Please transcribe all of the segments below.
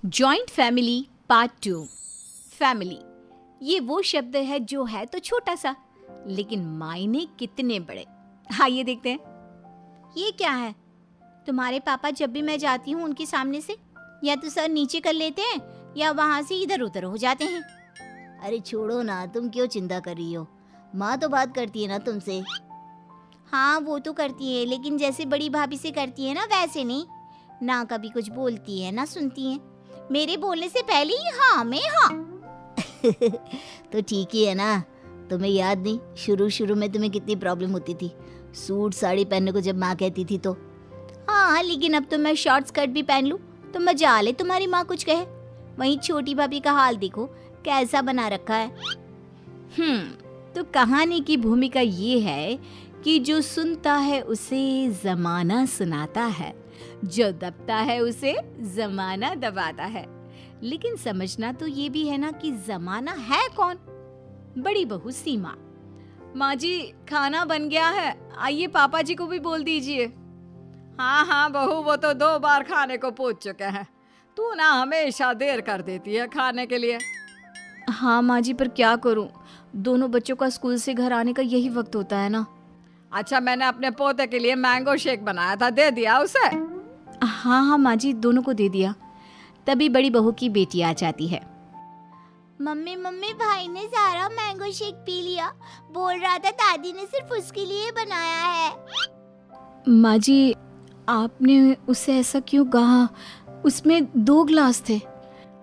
Joint family part 2। Family ये वो शब्द है जो है तो छोटा सा, लेकिन मायने कितने बड़े। आइए देखते हैं। ये क्या है? तुम्हारे पापा जब भी मैं जाती हूँ उनके सामने से या तो सर नीचे कर लेते हैं या वहाँ से इधर उधर हो जाते हैं। अरे छोड़ो ना, तुम क्यों चिंता कर रही हो? माँ तो बात करती है ना तुमसे। हाँ वो तो करती है, लेकिन जैसे बड़ी भाभी से करती है ना वैसे नहीं। ना कभी कुछ बोलती है ना सुनती है। मेरे बोलने से पहले ही हाँ में हाँ। तो ठीक ही है ना। तुम्हें याद नहीं शुरू शुरू में तुम्हें कितनी प्रॉब्लम होती थी सूट साड़ी पहनने को जब माँ कहती थी तो? हाँ लेकिन अब तो मैं शॉर्ट स्कर्ट भी पहन लूँ तो मजा ले तुम्हारी माँ कुछ कहे। वहीं छोटी भाभी का हाल देखो कैसा बना रखा है। तो कहानी की भूमिका ये है कि जो सुनता है उसे जमाना सुनाता है, जो दबता है उसे जमाना दबाता है। लेकिन समझना तो ये भी है ना कि जमाना है कौन? बड़ी बहू सीमा। माँ जी खाना बन गया है, आइए पापा जी को भी बोल दीजिए। हाँ हाँ बहू, वो तो 2 बार खाने को पूछ चुके हैं। तू ना हमेशा देर कर देती है खाने के लिए। हाँ माँ जी, पर क्या करूँ, दोनों बच्चों का स्कूल से घर आने का यही वक्त होता है ना। अच्छा, मैंने अपने पोते के लिए मैंगो शेक बनाया था, दे दिया उसे? हाँ हाँ माँ जी, दोनों को दे दिया। तभी बड़ी बहू की बेटी आ जाती है। मम्मी मम्मी भाई ने सारा मैंगो शेक पी लिया, बोल रहा था दादी ने सिर्फ उसके लिए बनाया है। माँ जी आपने उसे ऐसा क्यों कहा? उसमें 2 ग्लास थे।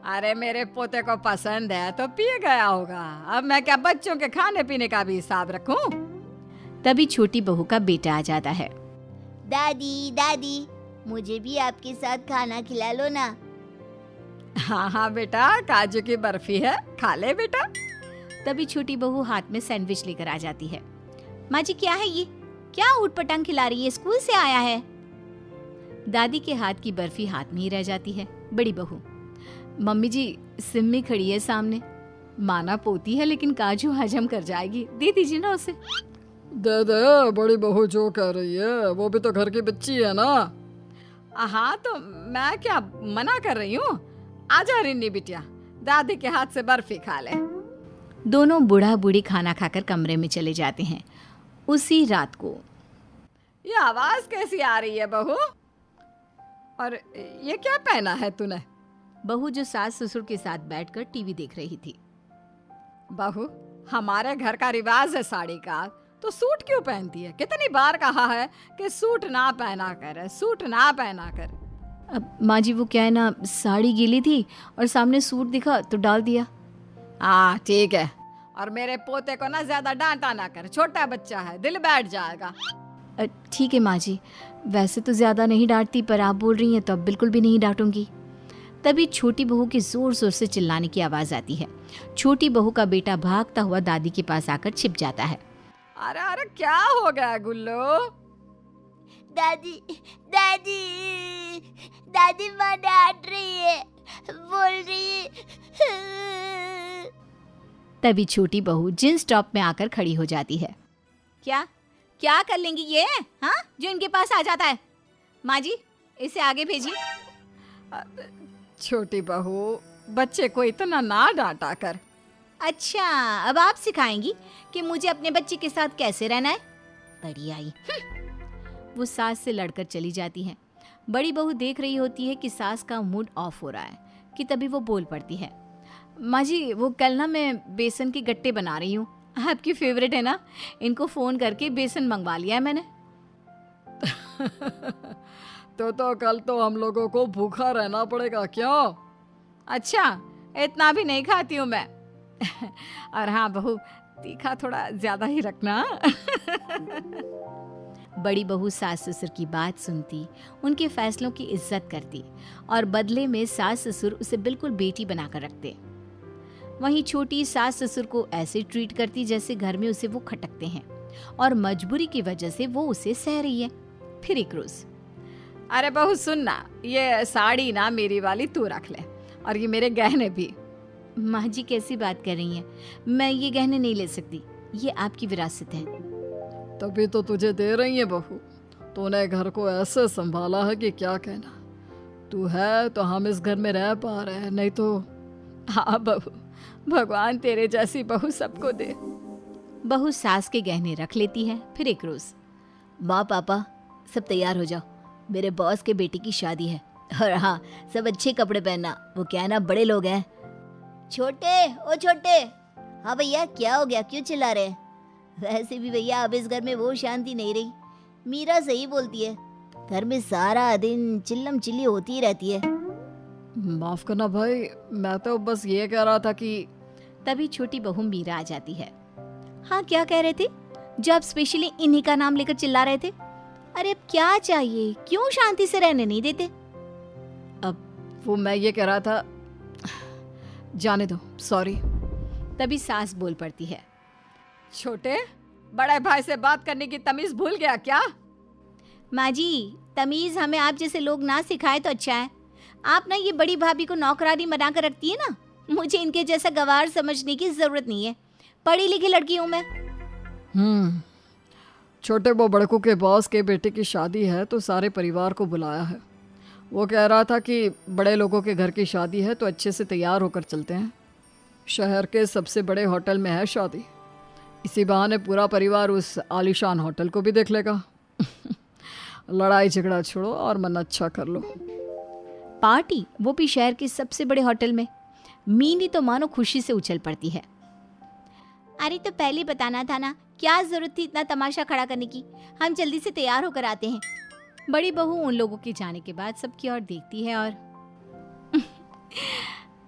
अरे मेरे पोते को पसंद है तो पी गया होगा, अब मैं क्या बच्चों के खाने पीने का भी हिसाब रखूं? तभी छोटी बहू का बेटा आ जाता है। दादी दादी, मुझे भी आपके साथ खाना खिला लो ना। हाँ हाँ बेटा, काजू की बर्फी है, खा ले बेटा। तभी छोटी बहू हाथ में सैंडविच लेकर आ जाती है। माँ जी क्या है ये? क्या ऊटपटांग खिला रही है? स्कूल से आया है। दादी के हाथ की बर्फी हाथ में ही रह जाती है। बड़ी बहू, मम्मी जी सिम्मी खड़ी है सामने, माना पोती है लेकिन काजू हजम कर जाएगी, दे दीजिए ना उसे। दे दे, बड़ी बहू जो कह रही है, वो भी तो घर की बच्ची है ना। हाँ तो मैं क्या मना कर रही हूँ? आजा रिन्नी बिटिया, दादी के हाथ से बर्फी खा ले। दोनों बूढ़ा बूढ़ी खाना खाकर कमरे में चले जाते हैं। उसी रात को ये आवाज कैसी आ रही है बहू? और ये क्या पहना है तूने? बहू जो सास ससुर के साथ बैठकर टीवी देख रही थी। बहू, हमारे घर का रिवाज है साड़ी का, तो सूट क्यों पहनती है? कितनी बार कहा है कि सूट ना पहना कर, सूट ना पहना कर। अब माँ जी वो क्या है ना, साड़ी गीली थी और सामने सूट दिखा तो डाल दिया। हाँ ठीक है, और मेरे पोते को ना ज्यादा डांटा ना कर, छोटा बच्चा है, दिल बैठ जाएगा। ठीक है माँ जी, वैसे तो ज्यादा नहीं डांटती, पर आप बोल रही हैं तो अब बिल्कुल भी नहीं डांटूंगी। तभी छोटी बहू की जोर जोर से चिल्लाने की आवाज आती है। छोटी बहू का बेटा भागता हुआ दादी के पास आकर छिप जाता है। अरे अरे क्या हो गया गुल्लो? दादी दादी दादी, माँ डांट रही है, बोल रही है। तभी छोटी बहू जींस टॉप में आकर खड़ी हो जाती है। क्या क्या कर लेंगी ये? हाँ जो इनके पास आ जाता है। माँ जी इसे आगे भेजिए। छोटी बहू, बच्चे को इतना ना डांटा कर। अच्छा अब आप सिखाएंगी कि मुझे अपने बच्चे के साथ कैसे रहना है? बड़ी आई। वो सास से लड़कर चली जाती है। बड़ी बहू देख रही होती है कि सास का मूड ऑफ हो रहा है कि तभी वो बोल पड़ती है। माँ जी वो कल ना मैं बेसन के गट्टे बना रही हूँ, आपकी फेवरेट है ना, इनको फोन करके बेसन मंगवा लिया है मैंने। तो कल तो हम लोगों को भूखा रहना पड़ेगा क्यों? अच्छा इतना भी नहीं खाती हूँ मैं। और हाँ बहू, तीखा थोड़ा ज्यादा ही रखना। बड़ी बहू सास ससुर की बात सुनती, उनके फैसलों की इज्जत करती और बदले में सास ससुर उसे बिल्कुल बेटी बनाकर रखते। वहीं छोटी सास ससुर को ऐसे ट्रीट करती जैसे घर में उसे वो खटकते हैं और मजबूरी की वजह से वो उसे सह रही है। फिर एक रोज, अरे बहू सुनना, ये साड़ी ना मेरी वाली तू रख ले, और ये मेरे गहने भी। माँ जी कैसी बात कर रही हैं? मैं ये गहने नहीं ले सकती, ये आपकी विरासत है। तभी तो तुझे दे रही है बहू, तूने घर को ऐसे संभाला है कि क्या कहना। तू है तो हम इस घर में रह पा रहे हैं, नहीं तो। हाँ बहू, भगवान तेरे जैसी बहू सबको दे। बहू सास के गहने रख लेती है। फिर एक रोज, माँ पापा सब तैयार हो जाओ, मेरे बॉस के बेटी की शादी है। और हाँ, सब अच्छे कपड़े पहनना, वो क्या है ना, बड़े लोग हैं। छोटे, ओ छोटे। हाँ भैया, क्या हो गया, क्यों चिल्ला रहे हैं? वैसे भी भैया अब इस घर में वो शांति नहीं रही। मीरा सही बोलती है, घर में सारा दिन चिल्लम चिल्ली होती ही रहती है। माफ करना भाई, मैं तो बस ये कह रहा था कि। तभी छोटी बहू मीरा आ जाती है। हाँ, क्या कह रहे थे? जो आप स्पेशली इन्हीं का नाम लेकर चिल्ला रहे थे। अरे अब क्या चाहिए, क्यों शांति से रहने नहीं देते? वो मैं ये कह रहा था, जाने दो, सॉरी। तभी सास बोल पड़ती है। छोटे, बड़े भाई से बात करने की तमीज भूल गया क्या? माँ जी, तमीज हमें आप जैसे लोग ना सिखाए तो अच्छा है। आप ना ये बड़ी भाभी को नौकरानी बना कर रखती है ना, मुझे इनके जैसा गवार समझने की जरूरत नहीं है। पढ़ी लिखी लड़की हूँ मैं। छोटे वो बड़कू के बॉस के बेटे की शादी है तो सारे परिवार को बुलाया है। वो कह रहा था कि बड़े लोगों के घर की शादी है तो अच्छे से तैयार होकर चलते हैं। शहर के सबसे बड़े होटल में है शादी, इसी बहाने पूरा परिवार उस आलीशान होटल को भी देख लेगा। लड़ाई झगड़ा छोड़ो और मन अच्छा कर लो। पार्टी, वो भी शहर के सबसे बड़े होटल में। मीनी तो मानो खुशी से उछल पड़ती है। अरे तो पहले बताना था ना, क्या जरूरत थी इतना तमाशा खड़ा करने की? हम जल्दी से तैयार होकर आते हैं। बड़ी बहू उन लोगों के जाने के बाद सबकी ओर देखती है और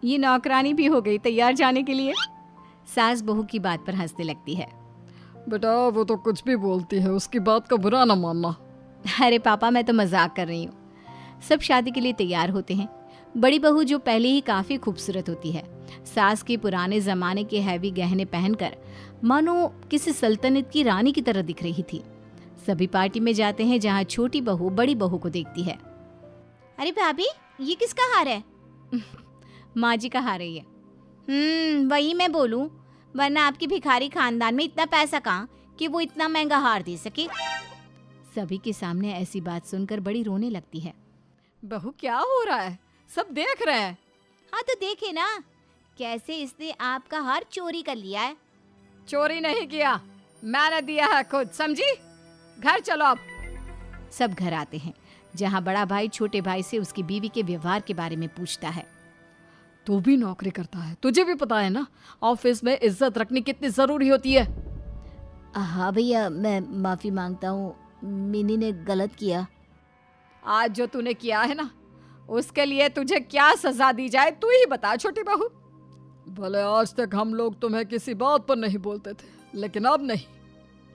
ये नौकरानी भी हो गई तैयार जाने के लिए। सास बहू की बात पर हंसने लगती है। बेटा वो तो कुछ भी बोलती है, उसकी बात का बुरा ना मानना। अरे पापा, मैं तो मजाक कर रही हूँ। सब शादी के लिए तैयार होते हैं। बड़ी बहू जो पहले ही काफी खूबसूरत होती है, सास के पुराने जमाने के हैवी गहने पहनकर मानो किसी सल्तनत की रानी की तरह दिख रही थी। सभी पार्टी में जाते हैं जहाँ छोटी बहू बड़ी बहू को देखती है। अरे भाभी, ये किसका हार है? माँ जी का हार है ये। वही मैं बोलूं, वरना आपकी भिखारी खानदान में इतना पैसा कहाँ कि वो इतना महंगा हार दे सके। सभी के सामने ऐसी बात सुनकर बड़ी रोने लगती है। बहू, क्या हो रहा है? सब देख रहे हैं। हाँ तो देखे ना, कैसे इसने आपका हार चोरी कर लिया है। चोरी नहीं किया, मैंने दिया है खुद, समझी? घर चलो अब। सब घर आते हैं जहाँ बड़ा भाई छोटे भाई से उसकी बीवी के व्यवहार के बारे में पूछता है। तू भी नौकरी करता है, तुझे भी पता है ना ऑफिस में इज्जत रखनी कितनी जरूरी होती है। हाँ भैया, मैं माफी मांगता हूँ, मिनी ने गलत किया। आज जो तूने किया है ना, उसके लिए तुझे क्या सजा दी जाए तू ही बता छोटी बहू। भले आज तक हम लोग तुम्हें किसी बात पर नहीं बोलते थे, लेकिन अब नहीं।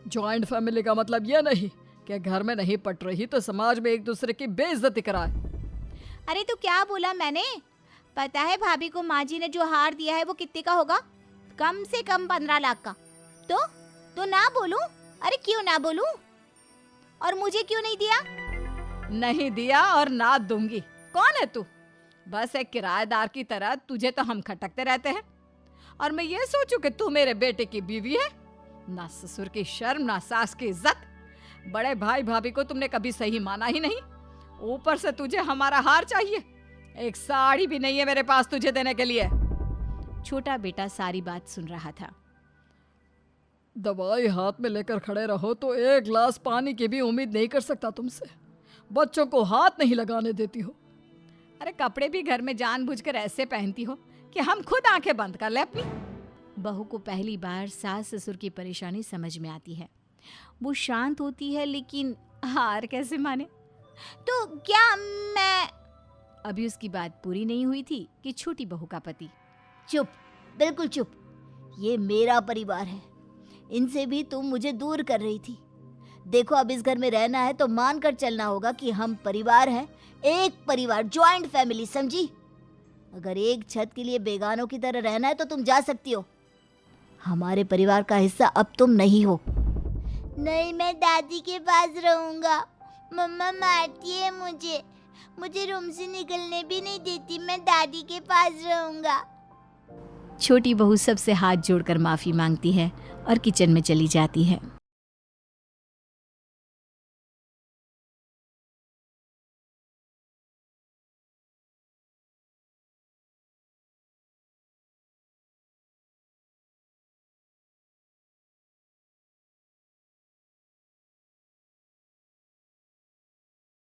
जॉइंट फैमिली का मतलब यह नहीं कि घर में नहीं पट रही तो समाज में एक दूसरे की बेइज्जती कराए। अरे तो क्या बोला मैंने? पता है भाभी को माँ जी ने जो हार दिया है वो कितने का होगा? कम से कम 15 लाख का। तो ना बोलूं? अरे क्यों ना बोलूं? और मुझे क्यों नहीं दिया? नहीं दिया और ना दूंगी। कौन है तू? बस एक किराएदार की तरह तुझे तो हम खटकते रहते हैं, और मैं ये सोचूं कि तू मेरे बेटे की बीवी है। ना ससुर की शर्म, ना सास की इज्जत। बड़े भाई भाभी को तुमने कभी सही माना ही नहीं, ऊपर से तुझे हमारा हार चाहिए। एक साड़ी भी नहीं है मेरे पास तुझे देने के लिए। छोटा बेटा सारी बात सुन रहा था। दवाई हाथ में लेकर खड़े रहो तो एक गिलास पानी की भी उम्मीद नहीं कर सकता तुमसे। बच्चों को हाथ नहीं लगाने देती हो। अरे कपड़े भी घर में जानबूझकर ऐसे पहनती हो कि हम खुद आंखें बंद कर ले अपनी। बहू को पहली बार सास ससुर की परेशानी समझ में आती है। वो शांत होती है लेकिन हार कैसे माने? तो क्या मैं... अभी उसकी बात पूरी नहीं हुई थी कि छोटी बहू का पति... चुप, बिल्कुल चुप। ये मेरा परिवार है, इनसे भी तुम मुझे दूर कर रही थी। देखो अब इस घर में रहना है तो मान कर चलना होगा कि हम परिवार हैं, एक परिवार, जॉइंट फैमिली, समझी? अगर एक छत के लिए बेगानों की तरह रहना है तो तुम जा सकती हो, हमारे परिवार का हिस्सा अब तुम नहीं हो। नहीं, मैं दादी के पास रहूंगा। मम्मा मारती है मुझे रूम से निकलने भी नहीं देती। मैं दादी के पास रहूंगा। छोटी बहू सबसे हाथ जोड़कर माफी मांगती है और किचन में चली जाती है।